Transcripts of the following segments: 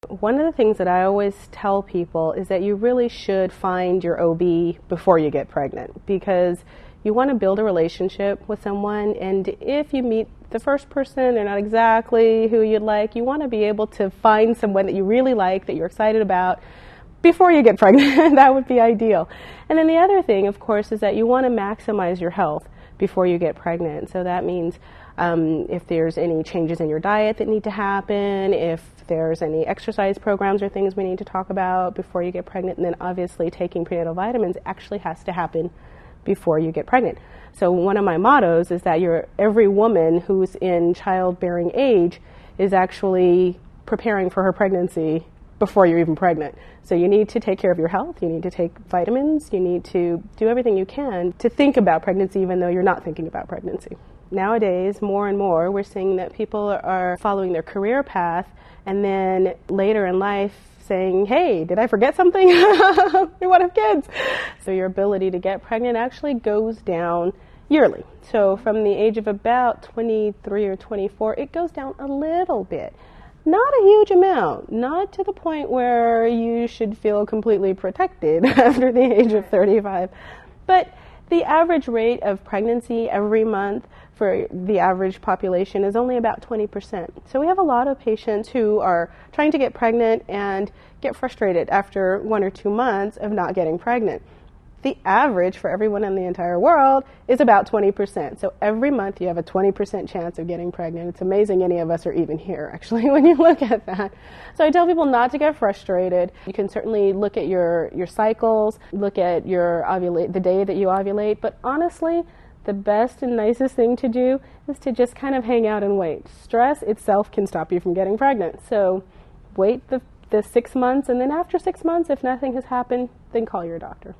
One of the things that I always tell people is that you really should find your OB before you get pregnant, because you want to build a relationship with someone, and if you meet the first person, they're not exactly who you'd like, you want to be able to find someone that you really like, that you're excited about, before you get pregnant. That would be ideal. And then the other thing, of course, is that you want to maximize your health before you get pregnant. So that means if there's any changes in your diet that need to happen, if there's any exercise programs or things we need to talk about before you get pregnant, and then obviously taking prenatal vitamins actually has to happen before you get pregnant. So one of my mottos is that every woman who's in childbearing age is actually preparing for her pregnancy before you're even pregnant. So you need to take care of your health, you need to take vitamins, you need to do everything you can to think about pregnancy even though you're not thinking about pregnancy. Nowadays, more and more, we're seeing that people are following their career path and then later in life saying, hey, did I forget something? We want to have kids. So your ability to get pregnant actually goes down yearly. So from the age of about 23 or 24, it goes down a little bit. Not a huge amount, not to the point where you should feel completely protected after the age of 35. But the average rate of pregnancy every month for the average population is only about 20%. So we have a lot of patients who are trying to get pregnant and get frustrated after 1 or 2 months of not getting pregnant. The average for everyone in the entire world is about 20%. So every month you have a 20% chance of getting pregnant. It's amazing any of us are even here, actually, when you look at that. So I tell people not to get frustrated. You can certainly look at your cycles, look at the day that you ovulate, but honestly, the best and nicest thing to do is to just kind of hang out and wait. Stress itself can stop you from getting pregnant. So wait the 6 months, and then after 6 months, if nothing has happened, then call your doctor.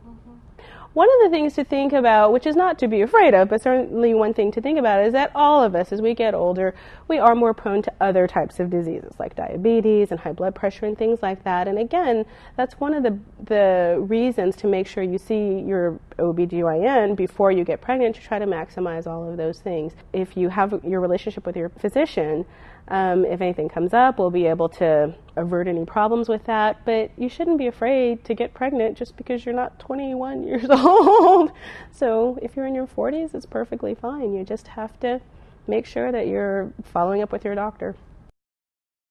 One of the things to think about, which is not to be afraid of, but certainly one thing to think about, is that all of us, as we get older, we are more prone to other types of diseases like diabetes and high blood pressure and things like that. And again, that's one of the reasons to make sure you see your OBGYN before you get pregnant, to try to maximize all of those things. If you have your relationship with your physician, if anything comes up, we'll be able to avert any problems with that. But you shouldn't be afraid to get pregnant just because you're not 21 years old. So if you're in your 40s, it's perfectly fine. You just have to make sure that you're following up with your doctor.